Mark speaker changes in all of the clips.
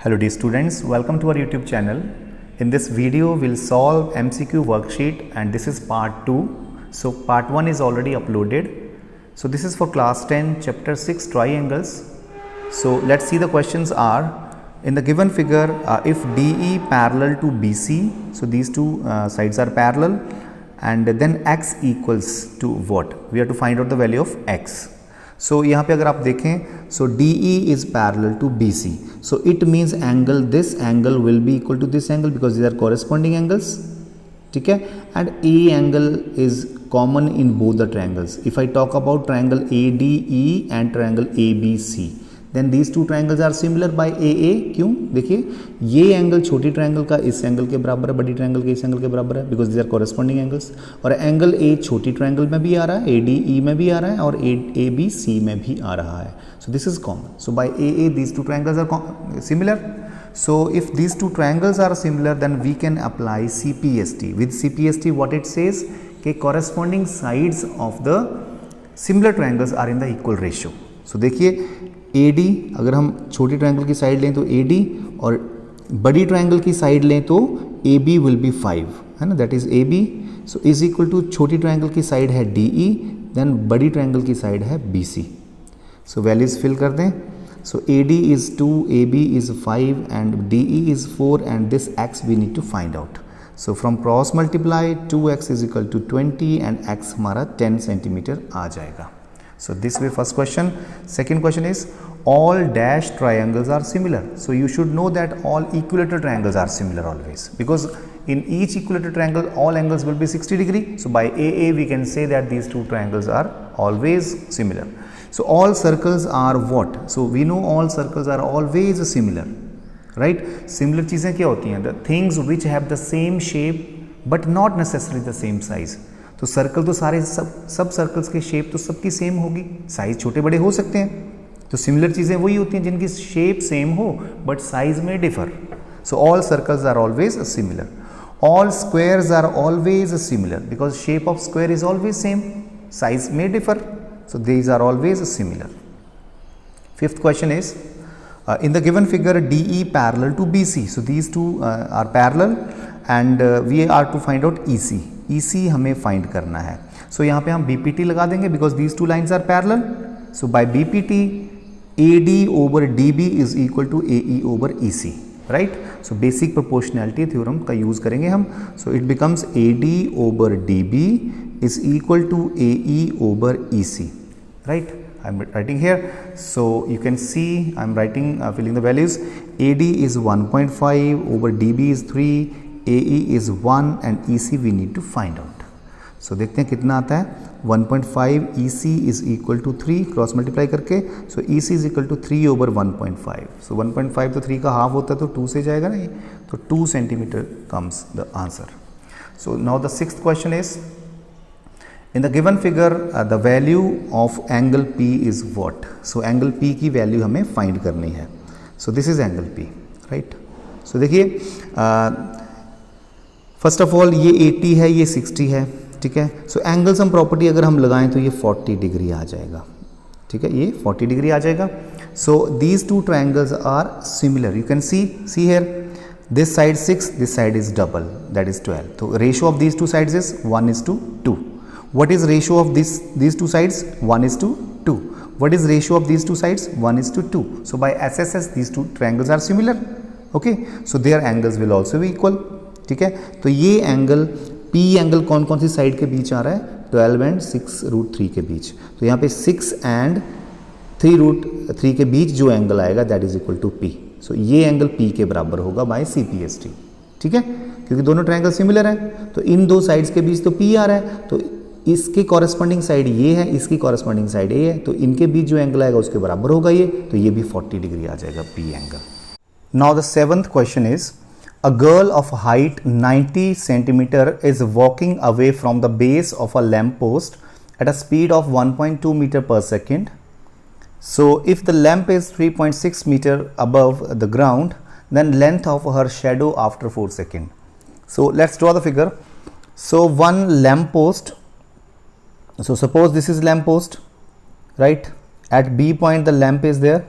Speaker 1: Hello dear students, welcome to our YouTube channel. In this video we'll solve MCQ worksheet and this is part 2. So part 1 is already uploaded. So this is for class 10 chapter 6 triangles. So let's see, the questions are in the given figure, if DE parallel to BC, so these two sides are parallel, and then x equals to what? We have to find out the value of x. So यहाँ पे अगर आप देखें, so DE is parallel to BC, so it means angle, this angle will be equal to this angle because these are corresponding angles, ठीक है, and A angle is common in both the triangles. If I talk about triangle ADE and triangle ABC, then these two triangles are similar by AA. क्यों? देखिए ये angle छोटी triangle का इस angle के बराबर है, बड़ी ट्रायंगल के इस एंगल के बराबर है, because these are corresponding angles. और एंगल ए छोटी ट्रायंगल में भी आ रहा है, ADE में भी आ रहा है और ABC में भी आ रहा है. So this is common. So by AA these two triangles are similar. So if these two triangles are similar, then we can apply CPST. With CPST what it says कि corresponding sides of the similar triangles are in the equal ratio. So देखिए AD, अगर हम छोटी triangle की side लें तो AD और बड़ी ट्रायंगल की साइड लें तो AB विल बी 5, है ना, that is AB. So is equal to छोटी ट्रायंगल की साइड है DE, देन बड़ी ट्रायंगल की साइड है BC. सो वैल्यूज फिल कर दें. So AD is 2, AB is 5 and DE is 4 and this x we need to find out. So from cross multiply 2x is equal to 20 and x हमारा 10 centimetre आ जाएगा. So this way first question. Second question is all dashed triangles are similar. So you should know that all equilateral triangles are similar always, because in each equilateral triangle all angles will be 60 degree. So by AA we can say that these two triangles are always similar. So all circles are what? So we know all circles are always similar, right? Similar चीज़ें क्या होती हैं? The things which have the same shape but not necessarily the same size. तो circle तो सारे सब circles के shape तो सबकी सेम होगी, साइज छोटे बड़े हो सकते हैं. तो सिमिलर चीज़ें वही होती हैं जिनकी शेप सेम हो बट साइज में differ. So all circles are always similar. All squares are always similar because shape of square is always same, size में differ. So these are always similar. Fifth question is in the given figure DE parallel to BC, so these two are parallel and we are to find out EC हमें find करना है. So यहाँ पे हम BPT लगा देंगे because these two lines are parallel. So by BPT AD over DB is equal to AE over EC, right. So basic proportionality theorem का use करेंगे हम. So it becomes AD over DB is equal to AE over EC, right. I'm writing here, so you can see I'm writing filling the values. AD is 1.5 over DB is 3, AE is 1 and EC we need to find out. So देखते हैं कितना आता है. 1.5 EC is equal to 3 cross multiply करके. So EC is equal to 3 over 1.5. So 1.5 तो 3 का half होता है तो 2 से जाएगा ना ये, तो 2 centimetre comes the answer. So now the sixth question is in the given figure the value of angle P is what? So angle P की वैल्यू हमें फाइंड करनी है. So this is angle P, right. So देखिए first of all ये 80 है, ये 60 है, ठीक है. सो एंगल सम प्रॉपर्टी अगर हम लगाएं तो ये 40 डिग्री आ जाएगा, ठीक है, ये 40 डिग्री आ जाएगा. So these two triangles are similar. You can see here this side 6, this side is double, that is 12. So ratio of these two sides is 1:2. What is ratio of these two sides? 1:2. What is ratio of these two sides? 1:2. So by SSS these two triangles are similar. Okay, so their angles will also be equal. ठीक है. तो ये angle P angle कौन कौन सी side के बीच आ रहा है? 12 and 6√3 के बीच. तो यहाँ पे 6 and 3√3 के बीच जो एंगल आएगा that is equal to P. So ये एंगल P के बराबर होगा बाय CPST, ठीक है, क्योंकि दोनों ट्रायंगल सिमिलर हैं. तो इन दो साइड्स के बीच तो P आ रहा है, तो इसके कॉरेस्पॉन्डिंग साइड ये है, इसकी कॉरेस्पॉन्डिंग साइड ये है, तो इनके बीच जो एंगल आएगा उसके बराबर होगा ये, तो ये भी 40 डिग्री आ जाएगा P angle. Now the seventh question is a girl of height 90 centimetre is walking away from the base of a lamp post at a speed of 1.2 metre per second. So if the lamp is 3.6 meter above the ground, then length of her shadow after 4 seconds. So let's draw the figure. So one lamp post. So suppose this is lamp post, right? At B point the lamp is there.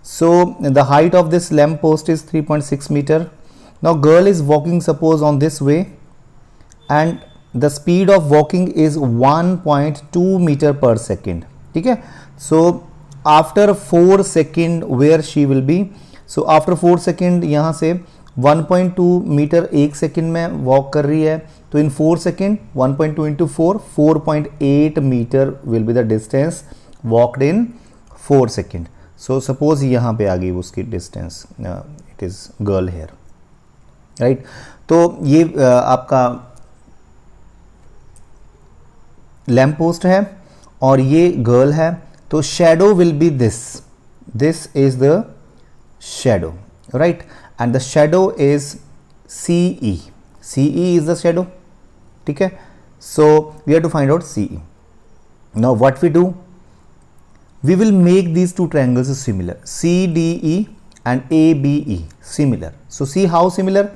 Speaker 1: So the height of this lamp post is 3.6 meter. Now girl is walking suppose on this way and the speed of walking is 1.2 meter per second. ठीक है. So after 4 second where she will be? So after 4 second यहाँ से 1.2 metre एक second में walk कर रही है, तो इन 4 second 1.2 into 4 4.8 metre will be the distance walked in 4 second. So suppose यहाँ पे आ गई उसकी distance, it is girl here, right. तो ये आपका लैम्प पोस्ट है और ये गर्ल है. तो shadow will be this is the shadow, right. And the shadow is CE. CE is the shadow. ठीक है. So we have to find out CE. Now what we do? We will make these two triangles similar. CDE and ABE similar. So see how similar?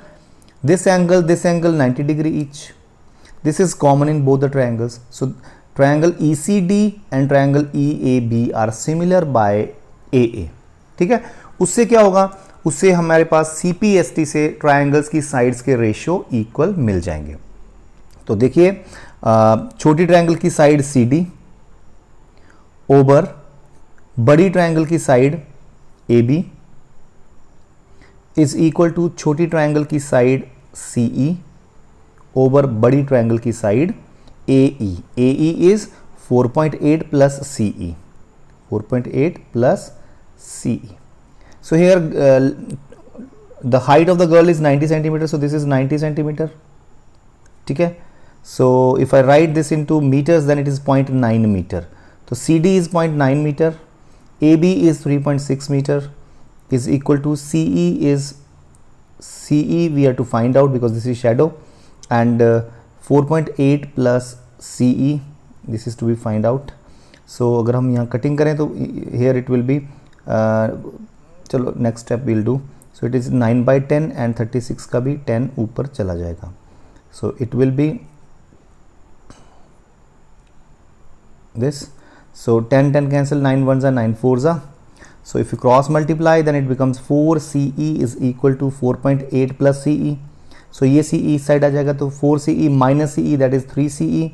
Speaker 1: This angle 90 degree each. This is common in both the triangles. So triangle ECD and triangle EAB are similar by AA. ठीक है. उससे क्या होगा? उससे हमारे पास CPST से triangles की साइड्स के रेशियो इक्वल मिल जाएंगे. तो देखिए छोटी ट्रायंगल की साइड CD ओवर बड़ी ट्रायंगल की side AB is equal to छोटी ट्रायंगल की साइड CE ओवर बड़ी ट्रायंगल की side AE. AE is 4.8 plus CE, 4.8 plus CE. So here the height of the girl is 90 centimeter, so this is 90 centimeter. ठीक है. So if I write this into meters, then it is 0.9 meter. So CD is 0.9 meter, AB is 3.6 meter, is equal to CE we have to find out because this is shadow, and 4.8 plus CE, this is to be find out. So अगर हम यहाँ cutting करें तो here it will be चलो next step will do. So it is 9/10 and 36 का भी 10 ऊपर चला जाएगा. So it will be this. So 10 cancel, 9 1 जा 9 4 जा. So if you cross multiply then it becomes 4 CE is equal to 4.8 plus CE. So ये CE इस side आ जाएगा, तो 4 CE minus CE that is 3 CE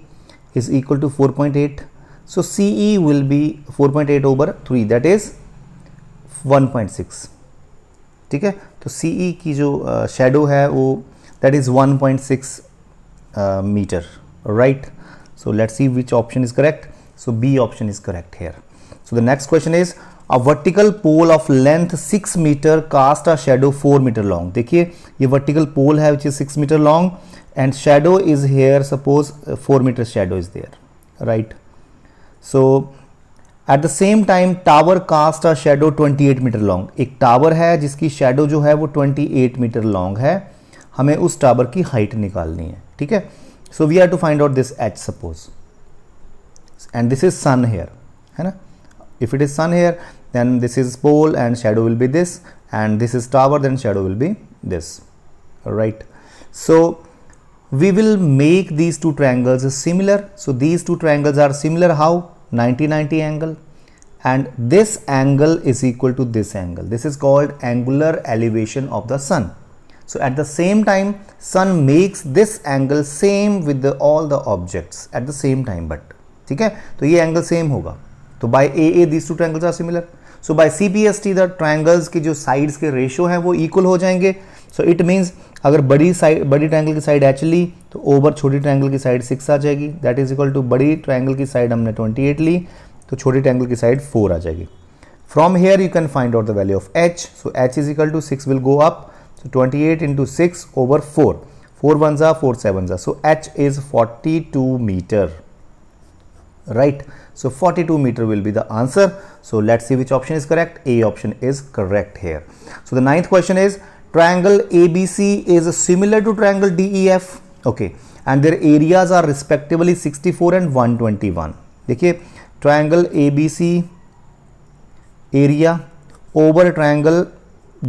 Speaker 1: is equal to 4.8. So CE will be 4.8 over 3 that is 1.6. ठीक है. तो CE की जो शेडो है वो that is 1.6 metre, right. So let's see which option is correct. So B option is correct here. So the next question is a vertical pole of length 6 metre cast a shadow 4 metre long. देखिए ये vertical pole है which is 6 metre long and shadow is here suppose 4 metre shadow is there, right. So at the same time tower cast a shadow 28 metre long. एक tower है जिसकी shadow जो है वो 28 metre long है. हमें उस टावर की हाइट निकालनी है. ठीक है. So we have to find out this H suppose and this is sun here, है ना. If it is sun here then this is pole and shadow will be this, and this is tower then shadow will be this, right. So we will make these two triangles similar. So these two triangles are similar how? 90-90 angle, and this angle is equal to this angle. This is called angular elevation of the sun. So at the same time sun makes this angle same with all the objects at the same time, but ठीक है. तो ये angle same होगा. तो by AA these two triangles are similar. So by CPST the triangles की जो sides के ratio हैं वो equal हो जाएंगे. So it means अगर बड़ी ट्रायंगल की साइड H ली तो ओवर छोटी ट्रायंगल की साइड 6 आ जाएगी. दैट इज इक्वल टू बड़ी ट्रायंगल की साइड हमने 28 ली तो छोटी ट्रायंगल की साइड 4 आ जाएगी. From here you can find out the value of H. So H is equal to 6 will go up. So 28 into 6 over 4. 4 1 जा 4 7 जा. So H is 42 metre, right. So 42 meter will be the answer. So let's see which option is correct. A option is correct here. So the ninth question is triangle ABC is similar to triangle DEF. Okay, and their areas are respectively 64 and 121. देखिए triangle ABC area over triangle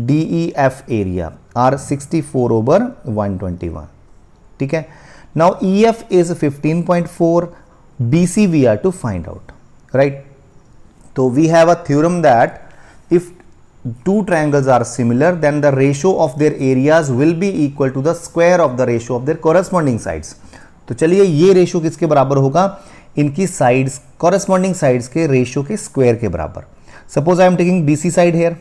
Speaker 1: DEF area are 64 over 121. ठीक है. Now EF is 15.4. BC we are to find out, right? So we have a theorem that if two triangles are similar, then the ratio of their areas will be equal to the square of the ratio of their corresponding sides. तो चलिए ये ratio किसके बराबर होगा, इनकी sides corresponding sides के ratio के square के बराबर. Suppose I am taking BC side here,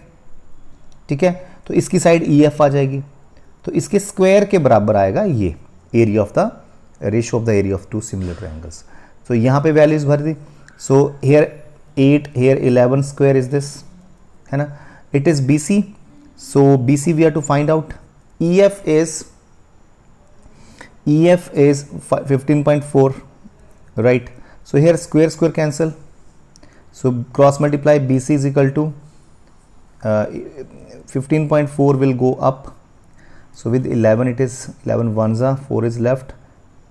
Speaker 1: ठीक है, तो इसकी साइड EF आ जाएगी, तो इसके स्क्वायर के बराबर आएगा ये area of the ratio of the area of two similar triangles. तो यहाँ पे वैल्यूज भर दी. So here 8, here 11 square is this, है ना. It is BC, so BC we have to find out. EF is 15.4, right? So here square cancel, so cross multiply. BC is equal to 15.4 will go up, so with 11 it is 11 ones are 4 is left,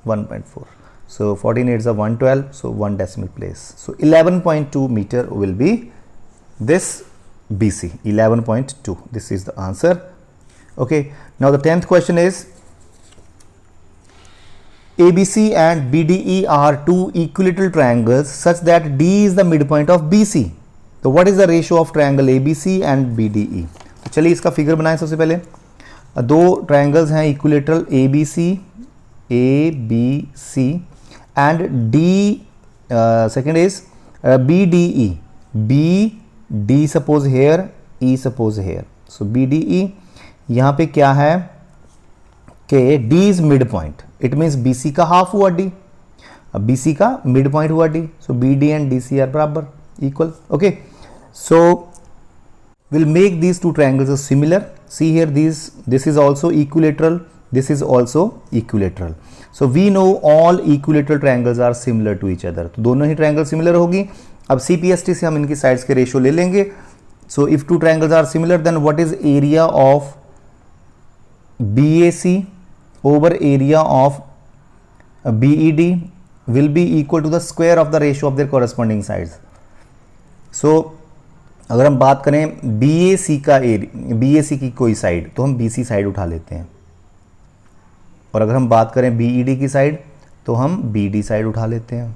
Speaker 1: 1.4, so 14 8s are 112, so 1 decimal place, so 11.2 meter will be this BC, 11.2. This is the answer. Okay, now the 10th question is ABC and BDE are two equilateral triangles such that D is the midpoint of BC. So what is the ratio of triangle ABC and BDE? तो चलिए इसका figure बनाएं. सबसे पहले दो triangles हैं equilateral ABC and D, second is BDE. BD suppose here, E suppose here. So BDE यहाँ पे क्या है कि D is midpoint. It means BC का हाफ हुआ D, अब BC का midpoint हुआ D. So BD and DC are बराबर equal. Okay. So we'll make these two triangles as similar. See here, this is also equilateral. This is also equilateral. So we know all equilateral triangles are similar to each other. तो दोनों ही triangle similar होगी. अब CPST से हम इनकी sides के ratio ले लेंगे. So if two triangles are similar then what is area of BAC over area of BED will be equal to the square of the ratio of their corresponding sides. So अगर हम बात करें BAC का area, BAC की कोई side, तो हम BC side उठा लेते हैं, और अगर हम बात करें BED की साइड तो हम BD साइड उठा लेते हैं.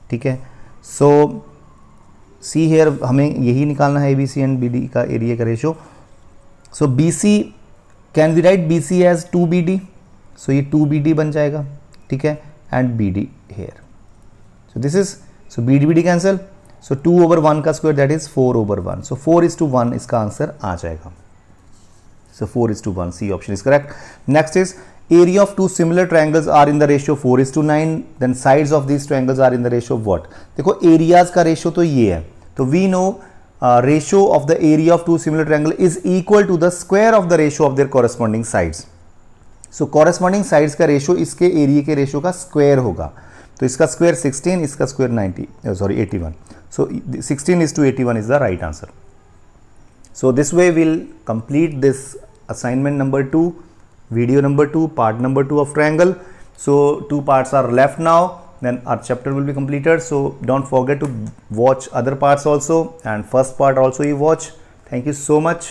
Speaker 1: ठीक है. सो सी हेयर हमें यही निकालना है ABC एंड BD का एरिया का ratio. So BC can we write BC as 2BD. So ये 2BD बन जाएगा. ठीक है. And BD here. So this is, so BD cancel. So 2 over 1 का square that is 4 over 1. So 4:1 इसका answer आ जाएगा. So 4:1 C option is correct. Next is area of two similar triangles are in the ratio 4:9, then sides of these triangles are in the ratio of what? देखो areas का ratio तो ये है, तो we know ratio of the area of two similar triangle is equal to the square of the ratio of their corresponding sides. So corresponding sides का ratio इसके area के ratio का square होगा, तो इसका square 16, इसका square 81. So 16:81 is the right answer. So this way we'll complete this assignment number 2. Video number 2, part number 2 of triangle. So 2 parts are left now, then our chapter will be completed. So don't forget to watch other parts also, and first part also you watch. Thank you so much.